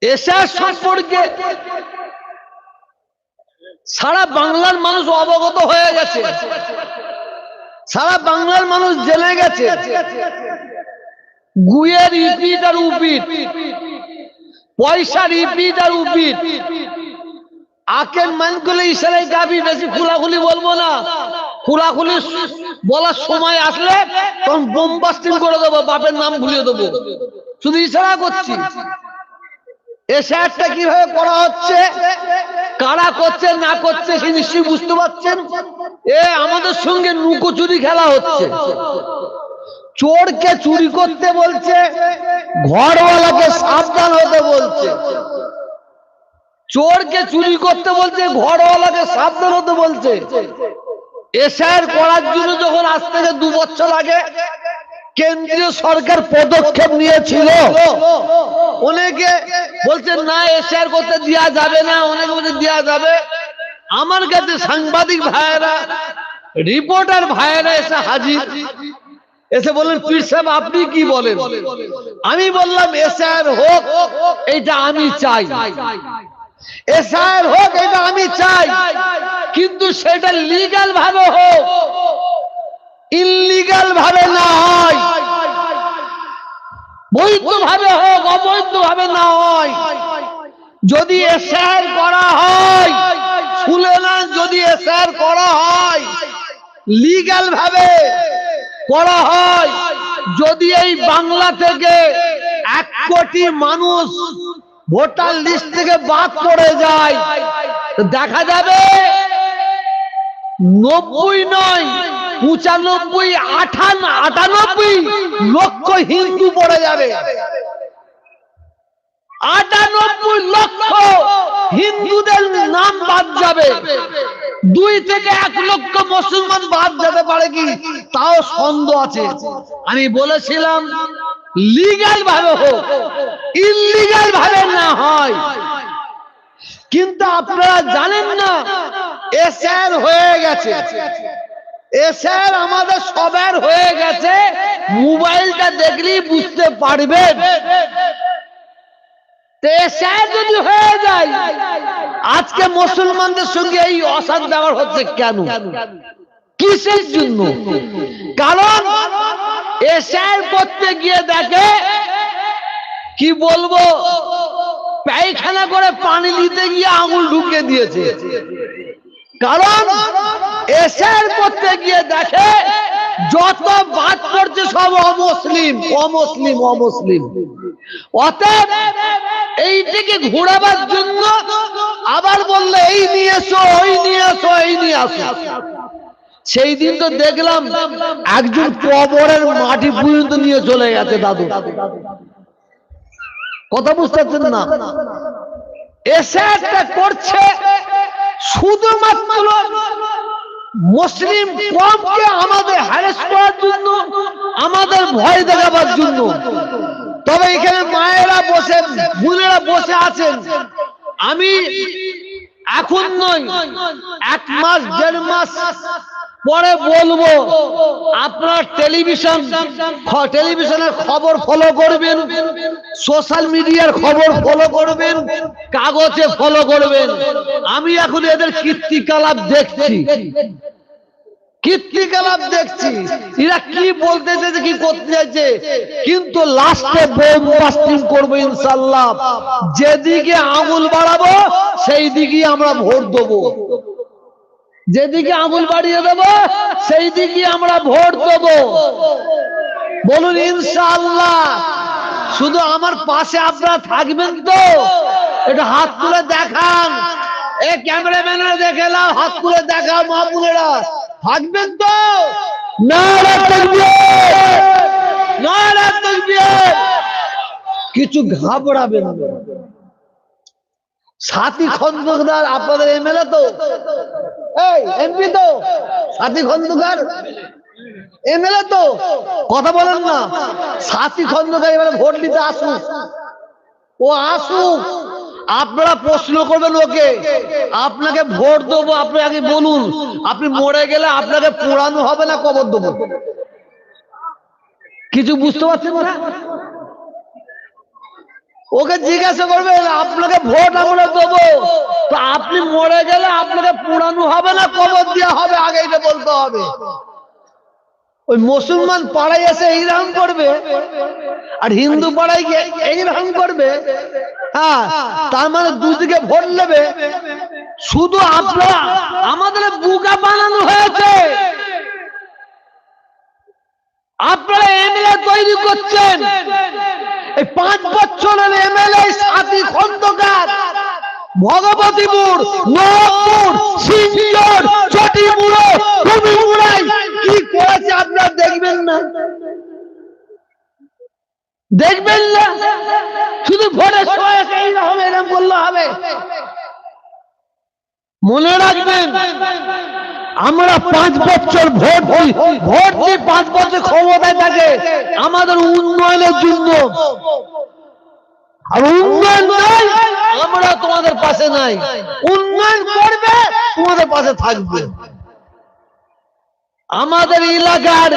এশার সম্পর্কে সারা বাংলার মানুষ অবগত হয়ে গেছে, সারা বাংলার মানুষ জেনে গেছে গুয়ের ইপিট আর উপিট, পয়সার ইপিট আর উপিট। আকের মানগুলো ইশারায় গাবি, বেশি খোলাখুলি বলবো না। খোলাখুলি বলার সময় আসলে তখন বোমবাস্টিং করে দেবো, বাপের নাম ভুলিয়ে দেবো। শুধু ইশারা করছি। এশারটা কিভাবে করা হচ্ছে, কারা করছে না করছে সে নিশ্চয়ই বুঝতে পারছেন। আমাদের সঙ্গে লুকোচুরি খেলা হচ্ছে। চোরকে চুরি করতে বলছে, ঘরওয়ালাকে সাবধান হতে বলছে। চোরকে চুরি করতে বলছে, ঘরওয়ালাকে সাবধান হতে বলছে। এশার করার জন্য যখন আজ থেকে 2 বছর আগে কেন্দ্রীয় সরকার পদক্ষেপ নিয়েছিল, অনেকে বলছে না এশার করতে দেওয়া যাবে না, অনেকে বলছে দেওয়া যাবে। আমার কাছে সাংবাদিক ভাইয়েরা, রিপোর্টার ভাইয়েরা এসে হাজির, এসে বললেন পীর সাহেব আপনি কি বলেন? আমি বললাম এশার হোক এইটা আমি চাই, এশার হোক এটা আমি চাই, কিন্তু সেটা লিগ্যাল ভাবে হোক, ইনলিগ্যাল ভাবে না হয়। বৈধ ভাবে হোক, অবৈধ ভাবে না হয়। যদি এশার করা হয়, শুনে না, যদি এশার করা হয় লিগ্যাল ভাবে করা হয়, যদি এই বাংলা থেকে 1 কোটি মানুষ ভোটার লিস্ট থেকে বাদ পড়ে যায়, দেখা যাবে 90 নয় 95, 98 লক্ষ হিন্দু পড়ে যাবে। 98 লক্ষ হিন্দুদের নাম বাদ যাবে। 2 থেকে 1 লক্ষ মুসলমান বাদ যেতে পারে কি, তাও সন্দেহ আছে। আমি বলেছিলাম লিগ্যাল ভাবে হোক, ইনলিগ্যাল ভাবে না হয়। কিন্তু আপনারা জানেন না এশার হয়ে গেছে, এশার আমাদের সবার হয়ে গেছে। মোবাইলটা দেখলেই বুঝতে পারবেন। এশার যদি হয়ে যায়, আজকে মুসলমানদের সঙ্গে এই অসাধ ব্যবহার হচ্ছে কেন, কিসের জন্য? কারণ এশার করতে গিয়ে দেখে, কি বলবো, পায়খানা করে পানি নিতে গিয়ে আঙুল ঢুকিয়ে দিয়েছে। কারণ এশার করতে গিয়ে দেখে যত বাদ পড়ছে সব অমুসলিম, অমুসলিম, অমুসলিম। অতএব এইটাকে ঘোরাবার জন্য আবার বললে এই নিয়ে এসো, ওই নিয়ে এসো, এই নিয়ে আসো। সেই দিন তো দেখলাম একজন কবরের মাটি পর্যন্ত নিয়ে চলে গেছে। দাদু কথা বুঝতে পারছেন না? এশারটা করছে শুধুমাত্র মুসলিম কমকে আমাদের হ্যারাস করার জন্য, আমাদের ভয় দেখাবার জন্য। তবে এখানে মায়েরা বসে, বোনেরা বসে আছেন। আমি এখন নয়, 1 মাস 1.5 মাস পরে বলবো, আপনার টেলিভিশনের খবর ফলো করবেন, সোশ্যাল মিডিয়ার খবর ফলো করবেন, কাগজে ফলো করবেন। আমি এখন এদের কীর্তিকলাপ দেখছি, কীর্তিকলাপ দেখছি, এরা কি বলতে চাইছে, কি করতে চাইছে। কিন্তু লাস্টে বোমবাস্টিং করবো ইনশাআল্লাহ। যেদিকে আঙুল বাড়াবো সেই দিকে আমরা ভোট দেবো, যেদিকে আঙুল বাড়িয়ে দেবো সেই দিকে আমরা ভোট দেবো। বলুন ইনশাআল্লাহ। শুধু আমার পাশে আপনারা থাকবেন তো? একটু হাত তুলে দেখান। এ ক্যামেরাম্যানরা দেখে নাও, হাত তুলে দেখাও। মা বোনেরা থাকবেন তো? নারে তাকবীর, নারে তাকবীর। কিছু ঘাবড়াবেন না। সাথী খন্দকার আপনাদের এমএলএ তো, এই এমপি তো, সাথী খন্দকার এমএলএ তো, কথা বলেন না। সাথী খন্দকার এবারে ভোট দিতে আসুক, ও আসুক। আপনারা প্রশ্ন করবেন ওকে, আপনাকে ভোট দেবো। আপনি আগে বলুন, আপনি মরে গেলে আপনাকে পোড়ানো হবে না কবর দেবো? কিছু বুঝতে পারছেন না? ওকে জিজ্ঞাসা করবে আপনাকে ভোট আমরা দেবো, তো আপনি মরে গেলে আপনাকে পোড়ানো হবে না কবর দেওয়া হবে, আগে এটা বলতে হবে। ওই মুসলমান পাড়ায় এসে এইরকম করবে আর হিন্দু পাড়ায় গিয়ে এইরকম করবে। হ্যাঁ, তার মানে দুদিকে ভোট নেবে। শুধু আপনারা আমাদের বোকা বানানো হয়েছে। আপনারা এমএলএ তৈরি করছেন, এই 5 বছরের এমএলএ সাথী খন্দকার ভগবতীপুর, নবপুর, সিঙ্গির, চটিমুড়ো, কবিমুড়াই কি করেছে আপনারা দেখবেন না? দেখবেন না? শুধু ভোটের সময় এইরকম এরকম বললে হবে? মনে রাখবেন, আমরা 5 বছর ভোট দিই, 5 বছর ক্ষমতায় থাকে আমাদের উন্নয়নের জন্য। আর উন্নয়ন নাই, আমরা তোমাদের পাশে নাই। উন্নয়ন করবে, তোমাদের পাশে থাকবে। আমাদের এলাকার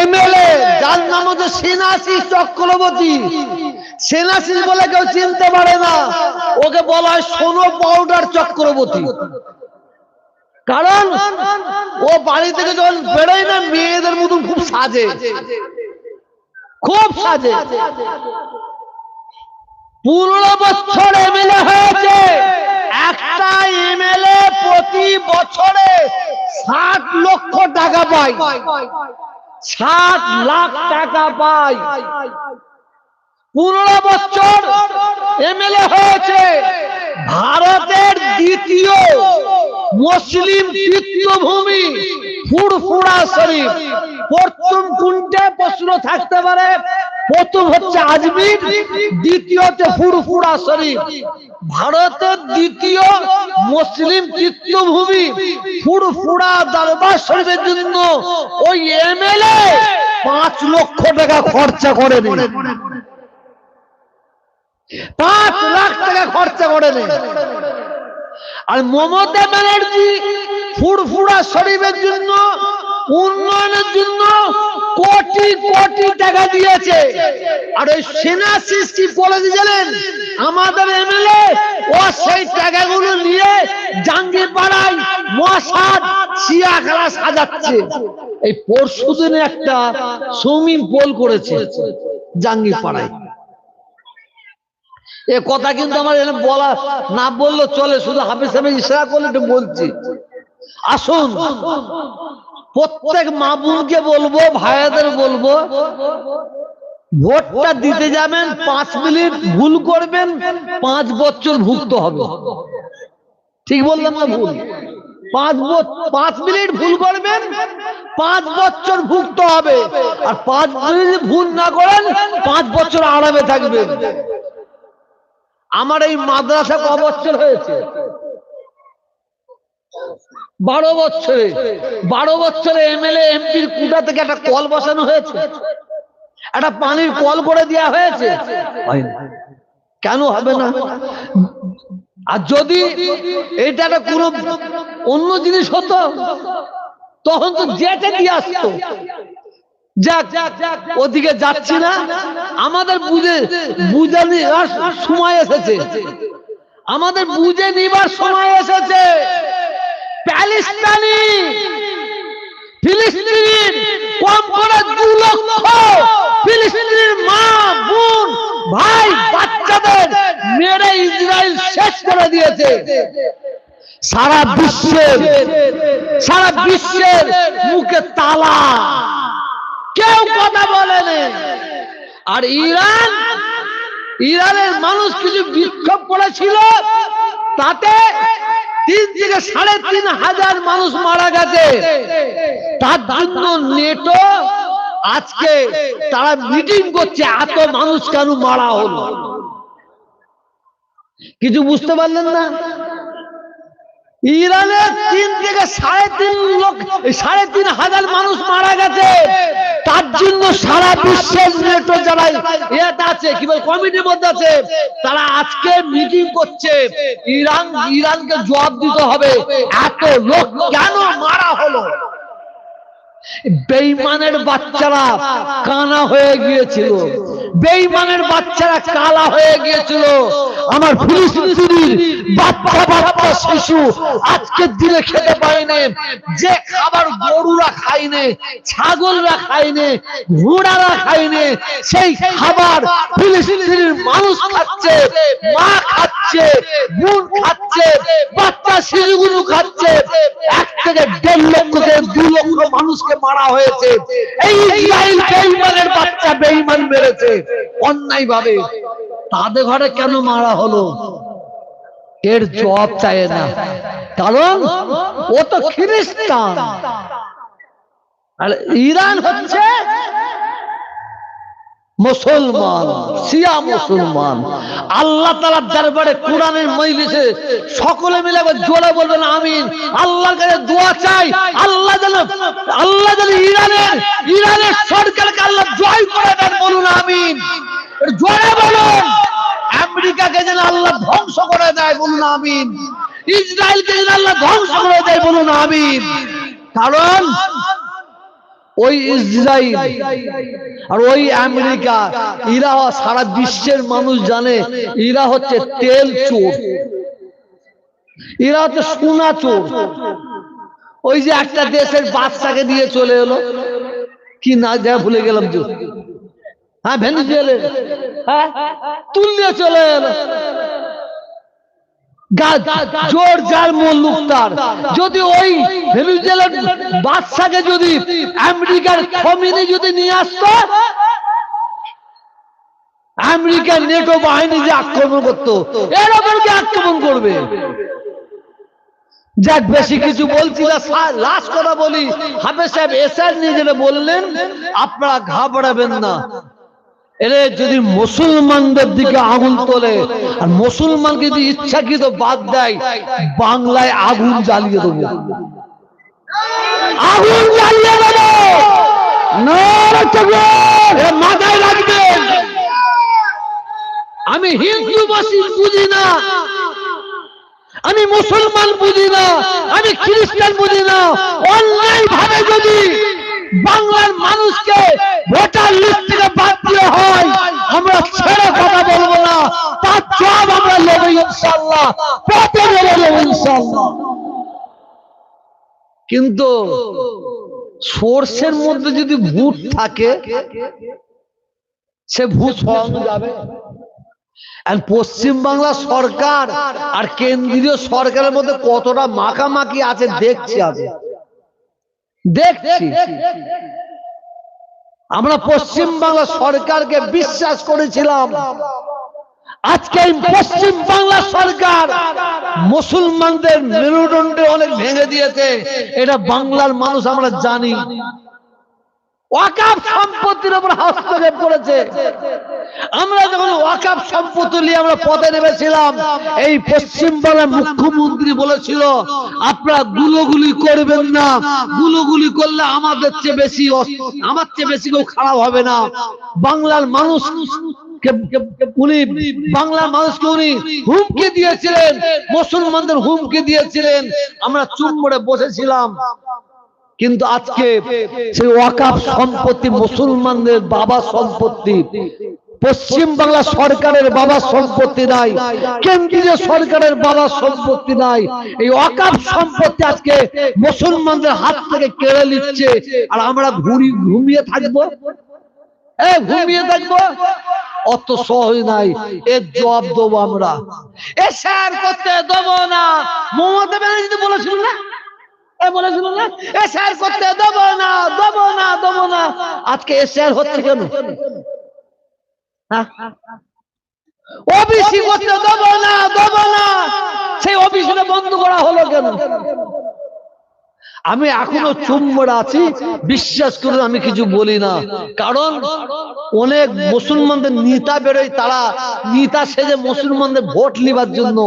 এমএলএ যার নাম হচ্ছে সেনাশিস চক্রবর্তী, সেনাশিস বলে কেউ চিনতে পারে না, ওকে বলা হয় সোনো পাউডার চক্রবর্তী। কারণ ও বাড়ি থেকে যখন বেরোয় না, মেয়েদের মতন খুব সাজে, খুব সাজে। 15 বছর এমএলএ হয়েছে। একটা এমএলএ প্রতি বছরে 60 লক্ষ টাকা পায়, 60 লাখ টাকা পায়। 15 বছর এমএলএ হয়েছে। ভারতের দ্বিতীয় মুসলিম তীর্থভূমি ফুরফুরা শরীফ। প্রথম কোনটা প্রশ্ন থাকতে পারে? প্রথম হচ্ছে আজমির, দ্বিতীয় হচ্ছে ফুরফুরা শরীফ। ভারতের দ্বিতীয় মুসলিম তীর্থভূমি ফুরফুরা দরবার শরীফের জন্য ওই এমএলএ 5 লক্ষ টাকা খরচা করেন, 5 লাখ টাকা খরচা করেন। আর মমতা ব্যানার্জি ফুরফুরা শরীফের জন্য, উন্নয়নের জন্য কোটি কোটি টাকা দিয়েছে। আর ওই সেনাশিস কি বলেছে জানেন? আমাদের এমএলএ ও সেই টাকাগুলো নিয়ে জাঙ্গিপাড়ায় মশাদ চিড়িয়াখানা সাজাচ্ছে। এই পরশুদিন একটা সুইমিং পুল করেছে জাঙ্গিপাড়ায়। এ কথা কিন্তু আমার বলা না বললে চলে, শুধু হাফিজ সাহেব ইশারা করলে একটু বলছি। আসুন, প্রত্যেক মা বোনকে বলবো, ভাইয়াদের বলবো, ভোটটা দিতে যাবেন, 5 মিনিট ভুল করবেন 5 বছর ভুগতে হবে। ঠিক বললাম না ভুল? 5 মিনিট ভুল করবেন 5 বছর ভুগতে হবে। আর 5 মিনিট ভুল না করেন 5 বছর আরামে থাকবেন। আমার এই মাদ্রাসা ক বছর হয়েছে? 12 বছরে। 12 বছরে এমএলএ এমপির কুটা থেকে একটা কল বসানো হয়েছে, একটা পানির কল করে দেওয়া হয়েছে? কেন হবে না? আর যদি এটা একটা কোনো অন্য জিনিস হতো তখন তো জেটে দিয়ে আসতো। যাক, ওদিকে যাচ্ছি না, আমাদের বুঝে নেওয়ার সময় এসেছে, আমাদের বুঝে নিবার সময় এসেছে। প্যালেস্টাইনি ফিলিস্তিনির কম করে 2 লক্ষ ফিলিস্তিনির মা বোন ভাই বাচ্চাদের মেরে ইসরায়েল শেষ করে দিয়েছে। সারা বিশ্বের মুখে তালা, কেউ কথা বলেনি। আর ইরানের মানুষ কিছু বিক্ষোভ করেছিল, তাতে 3 থেকে 3.5 হাজার মানুষ মারা গেছে। তার জন্য নেটো আজকে তারা মিটিং করছে, এত মানুষ কেন মারা হলো। কিছু বুঝতে পারলেন না? ইরানে 3 থেকে 3.5 হাজার মানুষ মারা গেছে। তার জন্য সারা বিশ্বের নেটো যারা আছে, কি বল, কমিটির মধ্যে আছে, তারা আজকে মিটিং করছে। ইরানকে জবাব দিতে হবে, এত লোক কেন মারা হলো। বেঈমানের বাচ্চারা কানা হয়ে গিয়েছিল, বেঈমানের বাচ্চারা কালা হয়ে গিয়েছিল। আমার ফিলিস্তিনির বাচ্চা বাচ্চা শিশু আজকের দিনে খেতে পায়নি, যে খাবার গরুরা খায়নি, ছাগলরা খায়নি, ঘোড়ারা খায়নি, সেই খাবার ফিলিস্তিনির মানুষ খাচ্ছে, মা খাচ্ছে, বোন খাচ্ছে, বাচ্চা শিশুগুলো খাচ্ছে। 1 থেকে 1.5 লক্ষ থেকে 2 লক্ষ মানুষকে মারা হয়েছে। এই ইসরায়েল বেঈমানের বাচ্চা বেঈমান মেরেছে অন্যায় ভাবে। তাদের ঘরে কেন মারা হলো? এর জবাব চায় না, কারণ ও তো খ্রিস্টান আর ইরান হচ্ছে মুসলমান, শিয়া মুসলমান। আল্লাহ তাআলার দরবারে কোরআনের মজলিসে সকলে মিলে জোরে বলবেন আমিন। আল্লাহর কাছে দোয়া চাই, আল্লাহ যেন ইরানের সরকারকে আল্লাহ জয় করে দেন, বলুন আমিন। জোরে বলুন। আমেরিকাকে যেন আল্লাহ ধ্বংস করে দেয়, বলুন আমিন। ইসরায়েলকে যেন আল্লাহ ধ্বংস করে দেয়, বলুন আমিন। কারণ ওই ইসরায়েল আর ওই আমেরিকা, এরা সারা বিশ্বের মানুষ জানে এরা হচ্ছে তেল চোর, এরা হচ্ছে সোনা চোর। ওই যে একটা দেশের বাচ্চাকে দিয়ে চলে এলো, কি না যায় ভুলে গেলাম তো, হ্যাঁ ভেনেজুয়েলা, হ্যাঁ তুলে চলে এলো। জোর যার মুল্লুক তার। যদি ওই ভেনেজুয়েলার বাদশাকে যদি আমেরিকার খমিনি যদি নিয়ে আসতো, আমেরিকার নেটো বাহিনী যে আক্রমণ করতো, এর ওপরকে আক্রমণ করবে। যাক, বেশি কিছু বলছি না, লাস্ট কথা বলি। হাফেজ সাহেব এসআর নিয়ে যেটা বললেন, আপনারা ঘাবড়াবেন না। এরে যদি মুসলমানদের দিকে আগুন তোলে আর মুসলমানকে যদি ইচ্ছাকৃত বাদ দেয়, বাংলায় আগুন জ্বালিয়ে দেবো, আগুন জ্বালিয়ে দেবো। মাথায় রাখবেন, আমি হিন্দু মুসলিম বুঝি না, আমি মুসলমান বুঝি না, আমি খ্রিস্টান বুঝি না। অন্যায় ভাবে যদি বাংলার মানুষকে ভোটার লিস্ট থেকে বাদ দিয়ে হয়, আমরা ছেড়ে কথা বলবো না, তার জবাব আমরা নেব ইনশাআল্লাহ, পেতে নেব ইনশাআল্লাহ। কিন্তু সোর্সের মধ্যে যদি ভূত থাকে, সে ভূত সরানো যাবে। পশ্চিম বাংলা সরকার আর কেন্দ্রীয় সরকারের মধ্যে কতটা মাখামাখি আছে দেখছি, দেখছি। আমরা পশ্চিম বাংলা সরকারকে বিশ্বাস করেছিলাম, আজকে পশ্চিম বাংলা সরকার মুসলমানদের মেরুদণ্ড অনেক ভেঙে দিয়েছে। এটা বাংলার মানুষ আমরা জানি। ওয়াকফ সম্পত্তির উপর হস্তক্ষেপ করেছে। আমরা যখন ওয়াকফ সম্পত্তি নিয়ে আমরা পথে নেমেছিলাম, এই পশ্চিম বাংলার মুখ্যমন্ত্রী বলেছিল আপনারা গুলোগুলি করবেন না, গুলোগুলি করলে আমার চেয়ে বেশি কেউ খারাপ হবে না। বাংলার মানুষ বাংলার মানুষকে উনি হুমকি দিয়েছিলেন, মুসলমানদের হুমকি দিয়েছিলেন। আমরা চুপ করে বসেছিলাম। কিন্তু আজকে সেই ওয়াকফ সম্পত্তি মুসলমানদের বাবা সম্পত্তি, পশ্চিম বাংলা সরকারের বাবা সম্পত্তি নাই, কেন্দ্রীয় সরকারের বাবা সম্পত্তি নাই। এই ওয়াকফ সম্পত্তি আজকে মুসলমানদের হাত থেকে কেড়ে নিচ্ছে, আর আমরা ঘুমিয়ে থাকবো, ঘুমিয়ে থাকবো? অত সহজ নাই। এর জবাব দেবো আমরা, এসআর করতে দেবো না। মমতা ব্যানার্জি বলেছিল না, বলেছিল না এসআর করতে দেবো না, দেবো না, দেবো না। আজকে এসআর হচ্ছে কেন? ওবিসি করতে দেবো না, দেবো না, সেই ওবিসিটা বন্ধ করা হলো কেন? আমি এখনো চুম্বড় আছি, বিশ্বাস করুন আমি কিছু বলি না। কারণ অনেক মুসলমানদের নেতা বেরোয়, তারা নেতা সেজে মুসলমানদের ভোট নিবার জন্য।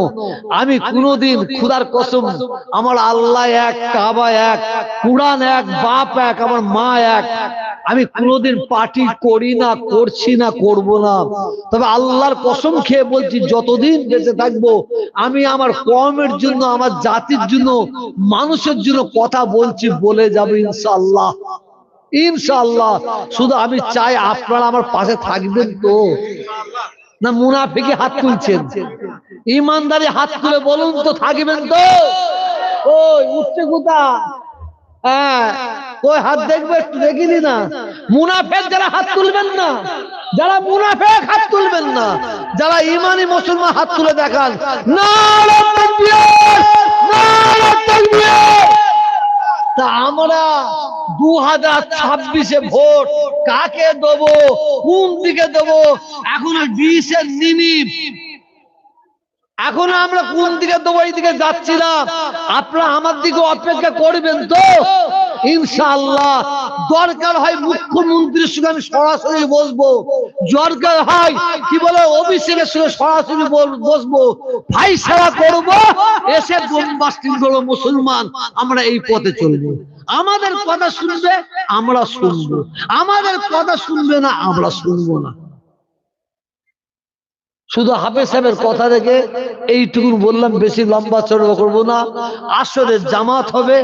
আমি কোনোদিন খুদার কসম, আমার আল্লাহ এক, কাবা এক, কুরআন এক, বাপ এক, আমার মা এক, আমি কোনোদিন পার্টি করি না, করছি না, করব না। তবে আল্লাহর কসম খেয়ে বলছি, যতদিন বেঁচে থাকবো আমি আমার কওমের জন্য, আমার জাতির জন্য, মানুষের জন্য কথা বলছি, বলে যাবো ইনশাআল্লাহ। ইনশাআল্লাহ। শুধু আমি চাই আপনারা আমার পাশে থাকবেন তো, না মুনাফিকি হাত তুলছেন? ইমানদারি হাত তুলে বলুন তো, থাকবেন তো? ওই উঠছে কোথা? হ্যাঁ, ওই হাত দেখবে একটু, দেখিনি না? মুনাফেক যারা হাত তুলবেন না, যারা মুনাফেক হাত তুলবেন না, যারা ইমানি মুসলমান হাত তুলে দেখান। নারে তাকবীর, নারে তাকবীর। তা আমরা 2026-এ ভোট কাকে দেবো, কোন দিকে দেবো, এখন 20-এর নিমিত। এখন আমরা কোন দিকে দেবো এই দিকে যাচ্ছি না। আপনারা আমার দিকে অপেক্ষা করবেন তো? ইনশাআল্লাহ। দরকার হয় মুখ্যমন্ত্রীর সঙ্গে আমি সরাসরি বসবো, দরকার হয় কি বলে অভিষেকের সঙ্গে সরাসরি বসবো, ফাইসালা করবো, এসে বোমবাস্টিং করবো মুসলমান। আমরা এই পথে চলবো। আমাদের কথা শুনবে আমরা শুনবো, আমাদের কথা শুনবে না আমরা শুনবো না। শুধু হাফেজ সাহেবের কথা রেখে এইটুকু বললাম, বেশি লম্বা চড়া করবো না। আসলে জামাত হবে।